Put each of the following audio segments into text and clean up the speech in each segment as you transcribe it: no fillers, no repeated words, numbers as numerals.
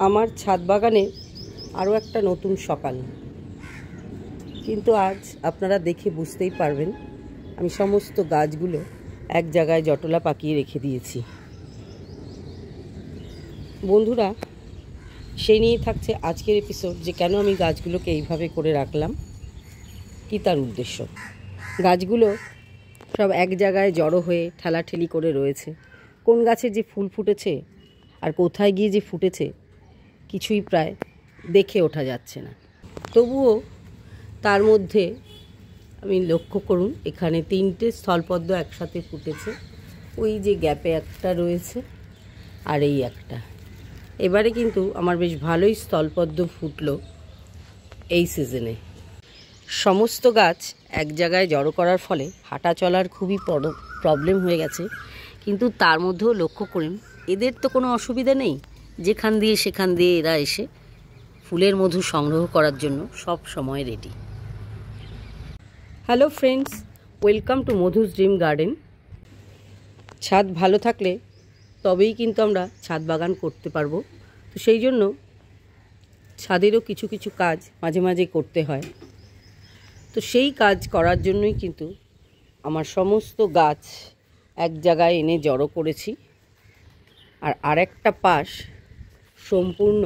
আমার ছাদ বাগানে আরও একটা নতুন সকাল। কিন্তু আজ আপনারা দেখে বুঝতেই পারবেন আমি সমস্ত গাছগুলো এক জায়গায় জটলা পাকিয়ে রেখে দিয়েছি। বন্ধুরা, সেই নিয়ে থাকছে আজকের এপিসোড, যে কেন আমি গাছগুলোকে এইভাবে করে রাখলাম, কী তার উদ্দেশ্য। গাছগুলো সব এক জায়গায় জড়ো হয়ে ঠেলাঠেলি করে রয়েছে। কোন গাছে যে ফুল ফুটেছে আর কোথায় গিয়ে যে ফুটেছে কিছুই প্রায় দেখে ওঠা যাচ্ছে না। তবুও তার মধ্যে আমি লক্ষ্য করুন, এখানে 3টে স্থলপদ্ম একসাথে ফুটেছে। ওই যে গ্যাপে একটা রয়েছে আর এই একটা। এবারে কিন্তু আমার বেশ ভালোই স্থলপদ্ম ফুটলো এই সিজনে। সমস্ত গাছ এক জায়গায় জড়ো করার ফলে হাঁটা চলার খুবই প্রবলেম হয়ে গেছে। কিন্তু তার মধ্যেও লক্ষ্য করুন, এদের তো কোনো অসুবিধা নেই। যেখান দিয়ে সেখান দিয়ে এরা এসে ফুলের মধু সংগ্রহ করার জন্য সব সময় ready. Hello friends, welcome to Madhu's dream garden. ছাদ ভালো থাকলে তবেই কিন্তু আমরা ছাদ বাগান করতে পারবো। তো সেই জন্য ছাদেরও কিছু কিছু কাজ মাঝে মাঝে করতে হয়। তো সেই কাজ করার জন্যই কিন্তু আমার সমস্ত গাছ এক জায়গায় এনে জড়ো করেছি। আর আরেকটা পাশ সম্পূর্ণ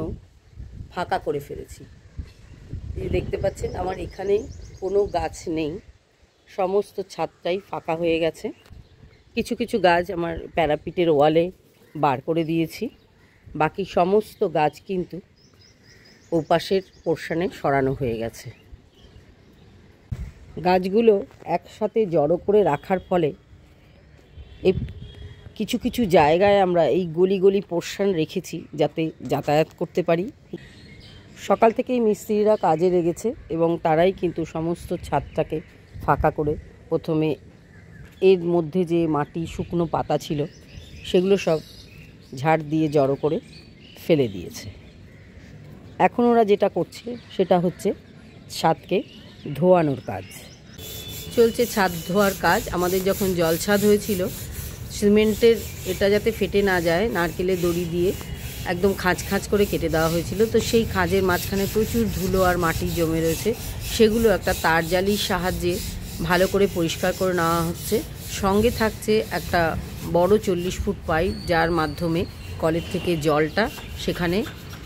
ফাঁকা করে ফেলেছি। এই দেখতে পাচ্ছেন আমার এখানে কোনো গাছ নেই, সমস্ত ছাদটাই ফাঁকা হয়ে গেছে। কিছু কিছু গাছ আমার প্যারাপিটের ওয়ালে বার করে দিয়েছি, বাকি সমস্ত গাছ কিন্তু ওপাশের পোর্শনে সরানো হয়ে গেছে। গাছগুলো একসাথে জড়ো করে রাখার ফলে এই কিছু কিছু জায়গায় আমরা এই গলি গলি পোর্শন রেখেছি যাতে যাতায়াত করতে পারি। সকাল থেকেই মিস্ত্রিরা কাজে লেগেছে এবং তারাই কিন্তু সমস্ত ছাদটাকে ফাঁকা করে প্রথমে এর মধ্যে যে মাটি শুকনো পাতা ছিল সেগুলো সব ঝাড় দিয়ে জড়ো করে ফেলে দিয়েছে। এখন ওরা যেটা করছে সেটা হচ্ছে ছাদকে ধোয়ানোর কাজ চলছে। ছাদ ধোয়ার কাজ। আমাদের যখন জল ছাদ হয়েছিল, সিমেন্টের এটা যাতে ফেটে না যায় নারকেলের দড়ি দিয়ে একদম খাঁজ খাঁজ করে কেটে দেওয়া হয়েছিল। তো সেই খাঁজের মাঝখানে প্রচুর ধুলো আর মাটি জমে রয়েছে, সেগুলো একটা তার জালির সাহায্যে ভালো করে পরিষ্কার করে নেওয়া হচ্ছে। সঙ্গে থাকছে একটা বড় 40 ফুট পাইপ, যার মাধ্যমে কলের থেকে জলটা সেখানে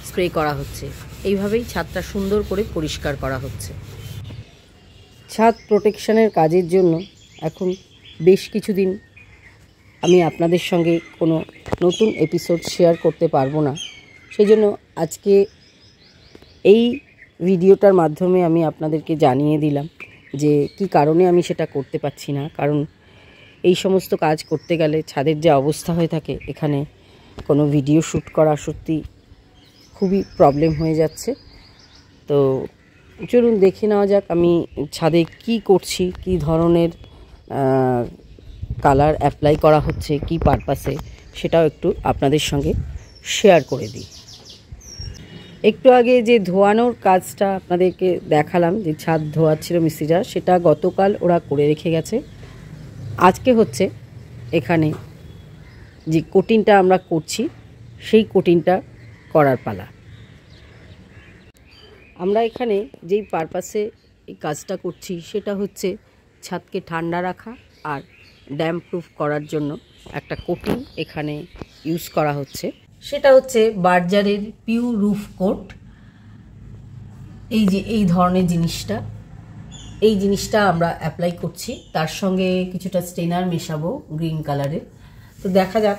স্প্রে করা হচ্ছে। এইভাবেই ছাদটা সুন্দর করে পরিষ্কার করা হচ্ছে। ছাদ প্রোটেকশনের কাজের জন্য এখন বেশ কিছুদিন আমি আপনাদের সঙ্গে কোনো নতুন এপিসোড শেয়ার করতে পারবো না। সেই জন্য আজকে এই ভিডিওটার মাধ্যমে আমি আপনাদেরকে জানিয়ে দিলাম যে কি কারণে আমি সেটা করতে পারছি না। কারণ এই সমস্ত কাজ করতে গেলে ছাদের যে অবস্থা হয়ে থাকে, এখানে কোনো ভিডিও শ্যুট করা সত্যি খুবই প্রবলেম হয়ে যাচ্ছে। তো চলুন দেখে নেওয়া যাক আমি ছাদে কি করছি, কি ধরনের কালার অ্যাপ্লাই করা হচ্ছে, কি পারপাসে, সেটাও একটু আপনাদের সঙ্গে শেয়ার করে দিই। একটু আগে যে ধোয়ানোর কাজটা আপনাদেরকে দেখালাম, যে ছাদ ধোয়াচ্ছিল মিস্ত্রিরা, সেটা গতকাল ওরা করে রেখে গেছে। আজকে হচ্ছে এখানে যে কোটিংটা আমরা করছি সেই কোটিংটা করার পালা। আমরা এখানে যেই পারপাসে এই কাজটা করছি সেটা হচ্ছে ছাদকে ঠান্ডা রাখা আর ড্যাম্প প্রুফ করার জন্য একটা কোটিং এখানে ইউজ করা হচ্ছে। সেটা হচ্ছে বার্জারের পিউ রুফ কোট। এই যে এই ধরনের জিনিসটা, এই জিনিসটা আমরা অ্যাপ্লাই করছি। তার সঙ্গে কিছুটা স্টেনার মেশাবো গ্রিন কালারের। তো দেখা যাক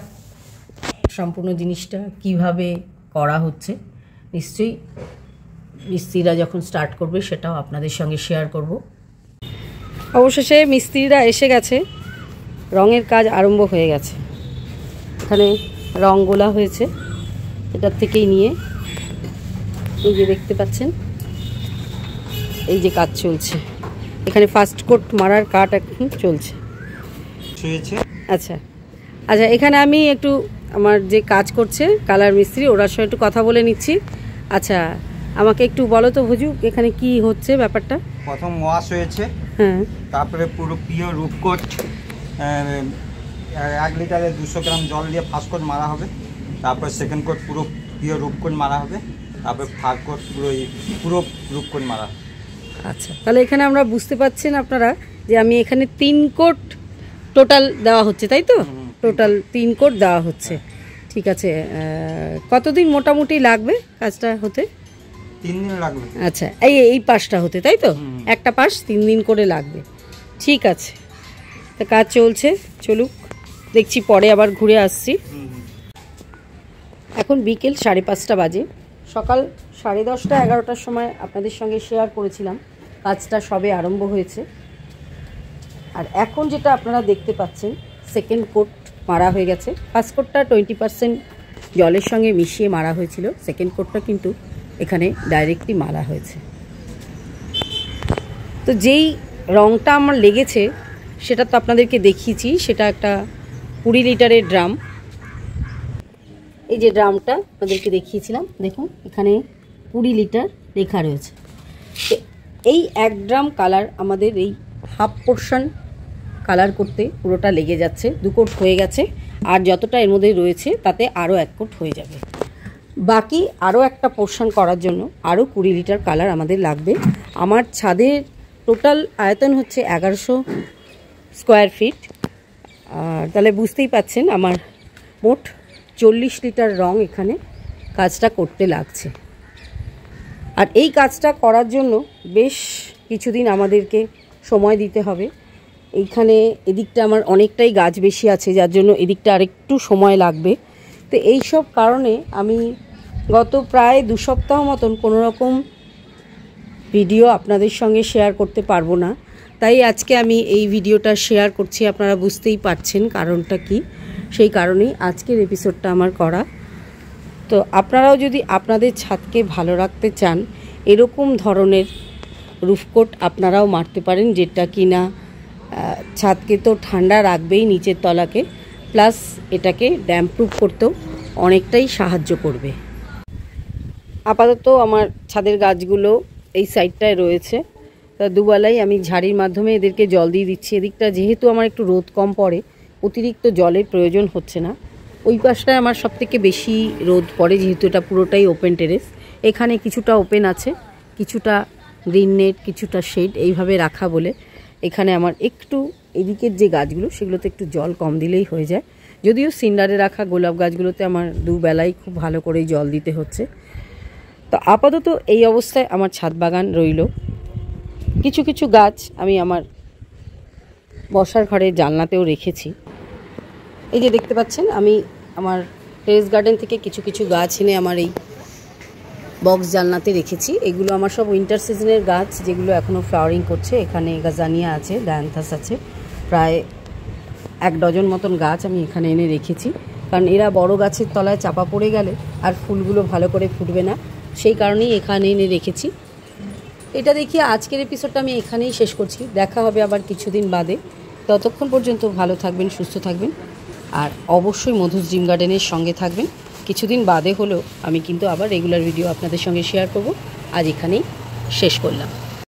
সম্পূর্ণ জিনিসটা কিভাবে করা হচ্ছে। নিশ্চয়ই মিস্ত্রিরা যখন স্টার্ট করবে সেটাও আপনাদের সঙ্গে শেয়ার করব। অবশেষে মিস্ত্রিরা এসে গেছে, রঙের কাজ আরম্ভ হয়ে গেছে। এখানে রং গোলা হয়েছে, এটার থেকেই নিয়ে এই যে দেখতে পাচ্ছেন এই যে কাজ চলছে। এখানে ফার্স্ট কোট মারার কাট এখন চলছে। আচ্ছা আচ্ছা, এখানে আমি একটু আমার যে কাজ করছে কালার মিস্ত্রি, ওরার সঙ্গে একটু কথা বলে নিচ্ছি। আচ্ছা, আমাকে একটু বলো তো ভুজু, এখানে কি হচ্ছে ব্যাপারটা? প্রথম ওয়াশ হয়েছে, হ্যাঁ, তারপরে পুরো পিওর রুফ কোট 1 লিটারে 200 গ্রাম জল দিয়ে ফার্স্ট কোট মারা হবে। তারপর সেকেন্ড কোট পুরো পিওর রূপকোট মারা হবে, তারপরে ফার কোট পুরো রূপকোট মারা হবে। আচ্ছা, তাহলে এখানে আমরা বুঝতে পাচ্ছেন আপনারা যে আমি এখানে 3 কোট টোটাল দেওয়া হচ্ছে, তাই তো? টোটাল 3 কোট দেওয়া হচ্ছে। ঠিক আছে, কতদিন মোটামুটি লাগবে কাজটা হতে? 3 দিন লাগবে। আচ্ছা, এই পাশটা হতে, তাই তো? একটা পাশ 3 দিন করে লাগবে। ঠিক আছে, তা কাজ চলছে, চলুক, দেখছি পরে আবার ঘুরে আসছি। এখন বিকেল 5:30 বাজে। সকাল 10:30 11টার সময় আপনাদের সঙ্গে শেয়ার করেছিলাম কাজটা সবে আরম্ভ হয়েছে। আর এখন যেটা আপনারা দেখতে পাচ্ছেন, সেকেন্ড কোট মারা হয়ে গেছে। ফার্স্ট কোটটা 20% জলের সঙ্গে মিশিয়ে মারা হয়েছিল, সেকেন্ড কোটটা কিন্তু এখানে ডাইরেক্টলি মারা হয়েছে। তো যেই রঙটা আমার লেগেছে সেটা তো আপনাদেরকে দেখিয়েছি, সেটা একটা 20 লিটারের ড্রাম। এই যে ড্রামটা আপনাদেরকে দেখিয়েছিলাম, দেখুন এখানে 20 লিটার লেখা রয়েছে। তো এই 1 ড্রাম কালার আমাদের এই হাফ পোর্শন কালার করতে পুরোটা লেগে যাচ্ছে। 2 কোট হয়ে গেছে, আর যতটা এর মধ্যে রয়েছে তাতে আরও 1 কোট হয়ে যাবে। বাকি আরও একটা পোর্শন করার জন্য আরও 20 লিটার কালার আমাদের লাগবে। আমার ছাদের টোটাল আয়তন হচ্ছে 1100 স্কোয়ার ফিট। আর তাহলে বুঝতেই পাচ্ছেন আমার মোট 40 লিটার রং এখানে কাজটা করতে লাগছে। আর এই কাজটা করার জন্য বেশ কিছুদিন আমাদেরকে সময় দিতে হবে। এইখানে এদিকটা আমার অনেকটাই গাছ বেশি আছে, যার জন্য এদিকটা আরেকটু সময় লাগবে। তো এই সব কারণে আমি গত প্রায় 2 সপ্তাহ মতন কোনো রকম ভিডিও আপনাদের সঙ্গে শেয়ার করতে পারবো না। তাই আজকে আমি এই ভিডিওটা শেয়ার করছি, আপনারা বুঝতেই পারছেন কারণটা কি। সেই কারণেই আজকের এপিসোডটা আমার করা। তো আপনারাও যদি আপনাদের ছাদকে ভালো রাখতে চান, এরকম ধরনের রুফকোট আপনারাও মারতে পারেন, যেটা কিনা ছাদকে তো ঠান্ডা রাখবেই, নিচের তলাকে, প্লাস এটাকে ড্যাম্প প্রুফ করতেও অনেকটাই সাহায্য করবে। আপাতত আমার ছাদের গাছগুলো এই সাইডটায় রয়েছে, তা দুবেলাই আমি ঝাড়ির মাধ্যমে এদেরকে জল দিয়ে দিচ্ছি। এদিকটা যেহেতু আমার একটু রোদ কম পড়ে, অতিরিক্ত জলের প্রয়োজন হচ্ছে না। ওই পাশটায় আমার সবথেকে বেশি রোদ পড়ে, যেহেতু এটা পুরোটাই ওপেন টেরেস। এখানে কিছুটা ওপেন আছে, কিছুটা গ্রিন নেট, কিছুটা শেড এইভাবে রাখা বলে এখানে আমার একটু এদিকের যে গাছগুলো সেগুলোতে একটু জল কম দিলেই হয়ে যায়। যদিও সিন্ডারে রাখা গোলাপ গাছগুলোতে আমার দুবেলাই খুব ভালো করেই জল দিতে হচ্ছে। তো আপাতত এই অবস্থায় আমার ছাদ বাগান রইল। কিছু কিছু গাছ আমি আমার বসার ঘরে জানলাতেও রেখেছি। এই যে দেখতে পাচ্ছেন, আমি আমার টেরেস গার্ডেন থেকে কিছু কিছু গাছ এনে আমার এই বক্স জানলাতে রেখেছি। এগুলো আমার সব উইন্টার সিজনের গাছ, যেগুলো এখনও ফ্লাওয়ারিং করছে। এখানে গাজানিয়া আছে, ডায়ান্থাস আছে, প্রায় 1 ডজন মতন গাছ আমি এখানে এনে রেখেছি। কারণ এরা বড় গাছের তলায় চাপা পড়ে গেলে আর ফুলগুলো ভালো করে ফুটবে না, সেই কারণেই এখানে এনে রেখেছি। এটা দেখিয়ে আজকের এপিসোডটা আমি এখানেই শেষ করছি। দেখা হবে আবার কিছুদিন বাদে। ততক্ষণ পর্যন্ত ভালো থাকবেন, সুস্থ থাকবেন, আর অবশ্যই মধুস ড্রিম গার্ডেনের সঙ্গে থাকবেন। কিছুদিন বাদে হলেও আমি কিন্তু আবার রেগুলার ভিডিও আপনাদের সঙ্গে শেয়ার করব। আজ এখানেই শেষ করলাম।